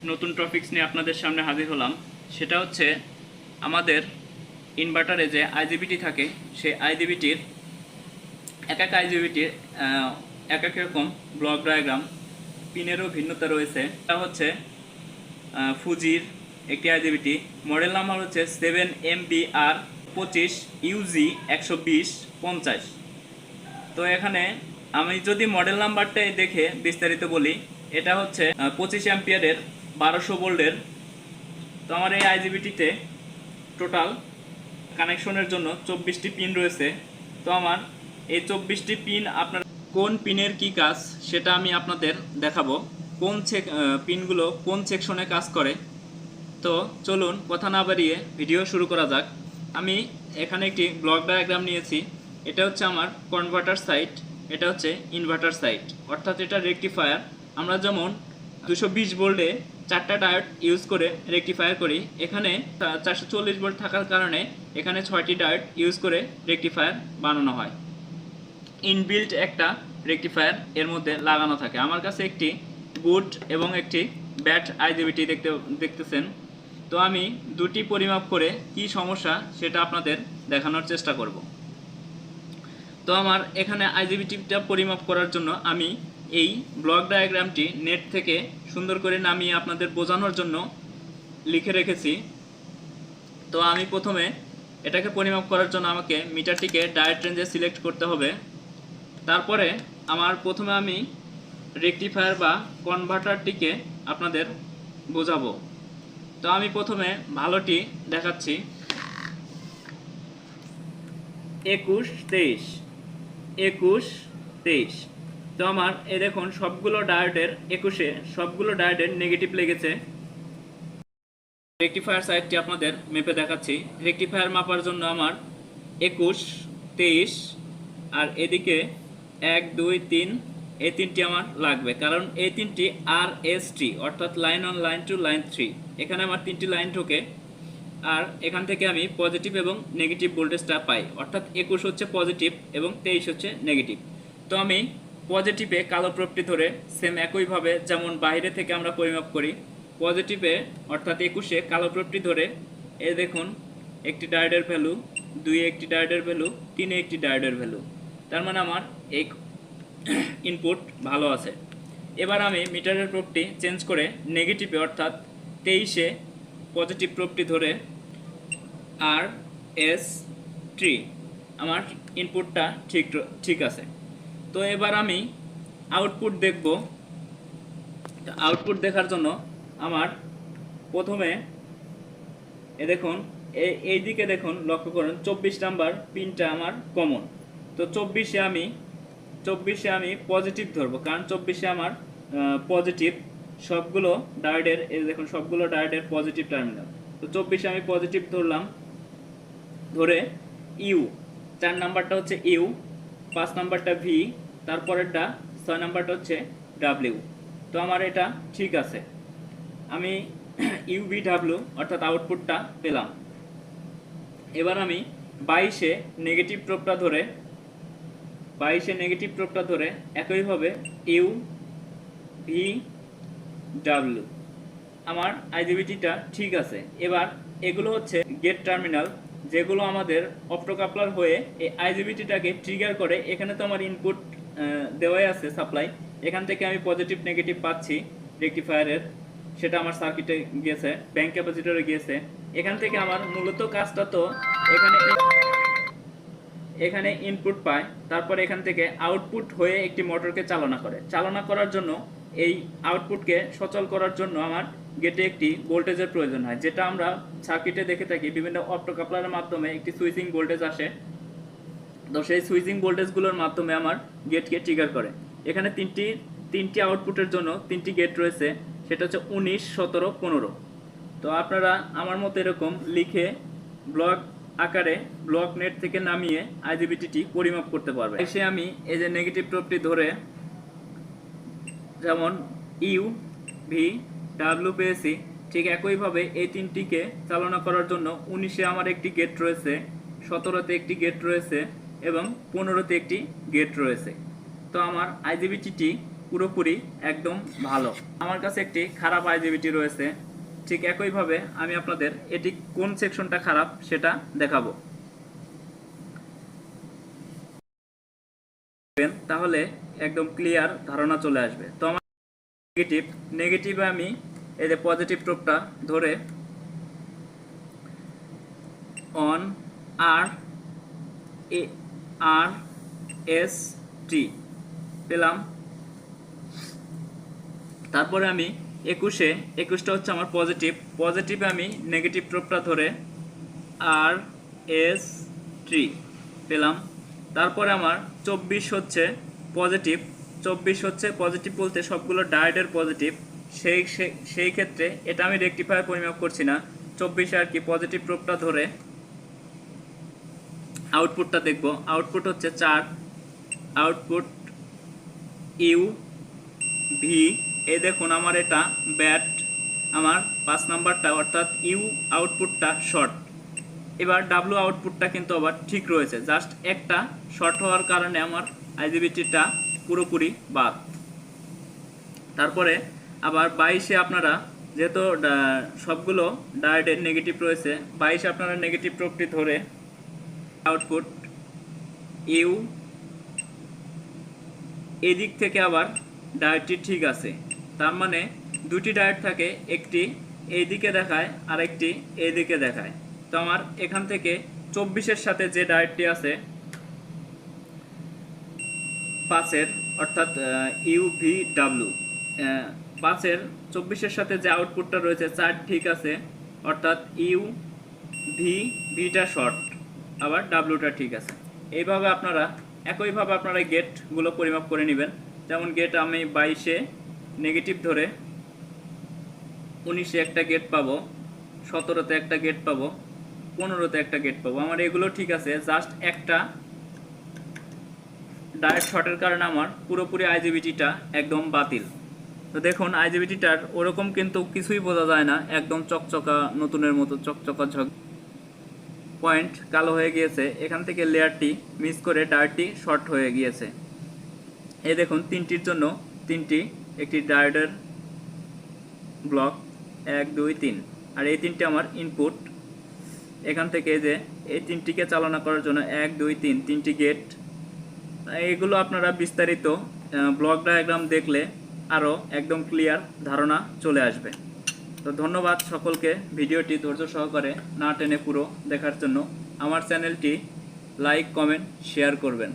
নতুন টপিকস নিয়ে আপনাদের সামনে হাজির হলাম। সেটা হচ্ছে আমাদের ইনভার্টারে যে আইজিবিটি থাকে সেই আইজিবিটির এক এক আইজিবিটির এক এক রকম ব্লক ডায়াগ্রাম, পিনেরও ভিন্নতা রয়েছে। এটা হচ্ছে ফুজির একটি আইজিবিটি, মডেল নাম্বার হচ্ছে 7MBR25UG12050। তো এখানে আমি যদি মডেল নাম্বারটাই দেখে বিস্তারিত বলি, এটা হচ্ছে 25 অ্যাম্পিয়ারের 1200 ভোল্টের। তো আমার এই আইজিবিটিতে টোটাল কানেকশনের জন্য 24টি পিন রয়েছে। তো আমার এই 24টি পিন আপনার কোন পিনের কি কাজ সেটা আমি আপনাদের দেখাবো, কোন পিনগুলো কোন সেকশনে কাজ করে। তো চলুন কথা না বাড়িয়ে ভিডিও শুরু করা যাক। আমি এখানে একটি ব্লক ডায়াগ্রাম নিয়েছি। এটা হচ্ছে আমার কনভার্টার সাইট, এটা হচ্ছে ইনভার্টার সাইট, অর্থাৎ এটা রেকটিফায়ার। আমরা যেমন 220 ভোল্টে 4টা ডায়োড ইউজ করে রেকটিফায়ার করি, এখানে 440 ভোল্ট থাকার কারণে এখানে 6টি ডায়োড ইউজ করে রেকটিফায়ার বানানো হয়। ইনবিল্ট একটা রেকটিফায়ার এর মধ্যে লাগানো থাকে। আমার কাছে একটি গুড এবং একটি ব্যাড আইজিবিটি দেখতেছেন। তো আমি দুটি পরিমাপ করে কি সমস্যা সেটা আপনাদের দেখানোর চেষ্টা করব। তো আমার এখানে আইজিবিটিটা পরিমাপ করার জন্য আমি এই ব্লক ডায়াগ্রামটি নেট থেকে সুন্দর করে নামিয়ে আপনাদের বোঝানোর জন্য লিখে রেখেছি। তো আমি প্রথমে এটাকে পরিমাপ করার জন্য আমাকে মিটারটিকে ডায়োড রেঞ্জে সিলেক্ট করতে হবে। তারপরে প্রথমে আমি রেকটিফায়ার বা কনভার্টারটিকে আপনাদের বোঝাবো। তো আমি প্রথমে ভালোটি দেখাচ্ছি, 21 23। তো আমার এই দেখুন সবগুলো ডায়োডের 21-এ সবগুলো ডায়োডের নেগেটিভ লেগেছে। রেকটিফায়ার সাইডটি আপনাদের মেপে দেখাচ্ছি। রেকটিফায়ার মাপার জন্য আমার 21, 23 আর এদিকে 1, 2, 3 এই তিনটি আমার লাগবে, কারণ এই তিনটি RST অর্থাৎ লাইন 1, লাইন 2, লাইন 3। এখানে আমার তিনটি লাইন ঢোকে আর এখান থেকে আমি পজিটিভ এবং নেগেটিভ ভোল্টেজটা পাই, অর্থাৎ 21 হচ্ছে পজিটিভ এবং 23 হচ্ছে নেগেটিভ। তো আমি পজিটিভে কালো প্রপটি ধরে সেম একইভাবে যেমন বাইরে থেকে আমরা পরিমাপ করি, পজিটিভে অর্থাৎ 21-এ কালো প্রপটি ধরে এই দেখুন একটি ডায়োডের ভ্যালু, 2-এ একটি ডায়োডের ভ্যালু, 3-এ একটি ডায়োডের ভ্যালু। তার মানে আমার এই ইনপুট ভালো আছে। এবার আমি মিটারের প্রপটি চেঞ্জ করে নেগেটিভে অর্থাৎ 23-এ পজিটিভ প্রপটি ধরে RS3 আমার ইনপুটটা ঠিক আছে। তো এবার আমি আউটপুট দেখব। আউটপুট দেখার জন্য আমার প্রথমে দেখুন এই দিকে দেখুন, লক্ষ্য করুন 24 নাম্বার পিনটা আমার কমন। তো 24-এ আমি পজিটিভ ধরবো, কারণ 24-এ আমার পজিটিভ সবগুলো ডায়োডের, এই দেখুন সবগুলো ডায়োডের পজিটিভ টার্মিনাল। তো 24-এ আমি পজিটিভ ধরলাম, ধরে ইউ 4 নাম্বারটা হচ্ছে ইউ, 5 নাম্বারটা ভি, তারপরেরটা 6 নাম্বারটা হচ্ছে ডাব্লিউ। তো আমার এটা ঠিক আছে, আমি ইউভিডাব্লিউ অর্থাৎ আউটপুটটা পেলাম। এবার আমি 22-এ নেগেটিভ প্রোবটা ধরে একইভাবে ইউ ভি ডাব্লিউ, আমার আইজিবিটিটা ঠিক আছে। এবার এগুলো হচ্ছে গেট টার্মিনাল, যেগুলো আমাদের অপ্টোকাপলার হয়ে এই আইজিবিটিটাকে ট্রিগার করে। এখানে তো আমার ইনপুট দেওয়াই আছে সাপ্লাই, এখান থেকে আমি পজিটিভ নেগেটিভ পাচ্ছি রেকটিফায়ারের, সেটা আমার সার্কিটে গিয়েছে, ব্যাংক ক্যাপাসিটরে গিয়েছে। এখান থেকে আমার মূলত কাজটা তো এখানে ইনপুট পায়, তারপর এখান থেকে আউটপুট হয়ে একটি মোটরকে চালনা করার জন্য এই আউটপুটকে সচল করার জন্য আমার গেটে একটি ভোল্টেজের প্রয়োজন হয়, যেটা আমরা সার্কিটে দেখে থাকি বিভিন্ন অপ্টোকাপলারের মাধ্যমে একটি সুইচিং ভোল্টেজ আসে। তো সেই সুইচিং ভোল্টেজগুলোর মাধ্যমে আমার গেটকে ট্রিগার করে। এখানে তিনটি আউটপুটের জন্য 3টি গেট রয়েছে, সেটা হচ্ছে 19, 17, 15। তো আপনারা আমার মতো এরকম লিখে ব্লক আকারে ব্লক নেট থেকে নামিয়ে আইজিবিটিটি পরিমাপ করতে পারবে। এসে আমি এই যে নেগেটিভ প্রপটি ধরে যেমন ইউ ভি ডাব্লিউ পেয়েছি, ঠিক একইভাবে এই তিনটিকে চালনা করার জন্য 19-এ আমার একটি গেট রয়েছে, 17-তে একটি গেট রয়েছে এবং 15-তে একটি গেট রয়েছে। তো আমার আইজিবিটিটি পুরোপুরি একদম ভালো। আমার কাছে একটি খারাপ আইজিবিটি রয়েছে, ঠিক একইভাবে আমি আপনাদের এটি কোন সেকশনটা খারাপ সেটা দেখাবো। তাহলে একদম ক্লিয়ার ধারণা চলে আসবে। তো আমার নেগেটিভে আমি এই যে পজিটিভ প্রোবটা ধরে on R A R S T পেলাম। তারপরে আমি 21টা হচ্ছে আমার পজিটিভে আমি নেগেটিভ প্রোবটা ধরে আর এস টি পেলাম। তারপরে আমার 24 হচ্ছে পজিটিভ বলতে সবগুলো ডায়োডের পজিটিভ। সেই ক্ষেত্রে এটা আমি রেকটিফায়ার পরিমাপ করছি না, 24 আর কি পজিটিভ প্রোবটা ধরে আউটপুটটা দেখব। আউটপুট হচ্ছে 4, আউটপুট ইউ ভি। এই দেখুন আমার এটা ব্যাট, আমার 5 নাম্বারটা অর্থাৎ ইউ আউটপুটটা শর্ট। এবার ডাব্লু আউটপুটটা কিন্তু আবার ঠিক রয়েছে, জাস্ট একটা শর্ট হওয়ার কারণে আমার আইজিবিটিটা পুরোপুরি বাদ। তারপরে আবার 22-এ আপনারা যেহেতু সবগুলো ডায়োডের নেগেটিভ রয়েছে, 22-এ আপনারা নেগেটিভ প্রোবটি ধরে আউটপুট ইউ এদিক থেকে আবার ডায়োডটি ঠিক আছে। তার মানে দুটি ডায়োড থাকে, একটি এই দিকে দেখায় আর একটি এই দিকে দেখায়। তো আমার এখান থেকে 24-এর সাথে যে ডায়োডটি আছে 5-এর অর্থাৎ ইউভিডাব্লিউ 5-এর 24-এর সাথে যে আউটপুটটা রয়েছে 4 ঠিক আছে, অর্থাৎ ইউ ভিটা শর্ট, আবার ডাব্লুটা ঠিক আছে। এইভাবে আপনারা একইভাবে আপনারা গেটগুলো পরিমাপ করে নেবেন। যেমন গেট আমি 22-এ নেগেটিভ ধরে 19-এ একটা গেট পাবো, 17-তে একটা গেট পাবো, 15-তে একটা গেট পাবো। আমার এগুলো ঠিক আছে, জাস্ট একটা ডায়োড শর্টের কারণে আমার পুরোপুরি আইজিবিটিটা একদম বাতিল। তো দেখুন আইজিবিটিটার ওরকম কিন্তু কিছুই বোঝা যায় না, একদম চকচকা নতুনের মতো চকচকা ঝক। পয়েন্ট কালো হয়ে গিয়েছে, এখান থেকে লেয়ারটি মিস করে ডায়োডটি শর্ট হয়ে গিয়েছে। এই দেখুন 3টির জন্য 3টি একটি ডায়োডের ব্লক 1 2 3, আর এই 3টি আমার ইনপুট। এখান থেকে যে এই 3টিকে চালনা করার জন্য 1 2 3 3টি গেট। এগুলো আপনারা বিস্তারিত ব্লক ডায়াগ্রাম দেখলে আরও একদম ক্লিয়ার ধারণা চলে আসবে। তো ধন্যবাদ সকলকে ভিডিওটি ধৈর্য সহকারে না টেনে পুরো দেখার জন্য। আমার চ্যানেলটি লাইক কমেন্ট শেয়ার করবেন।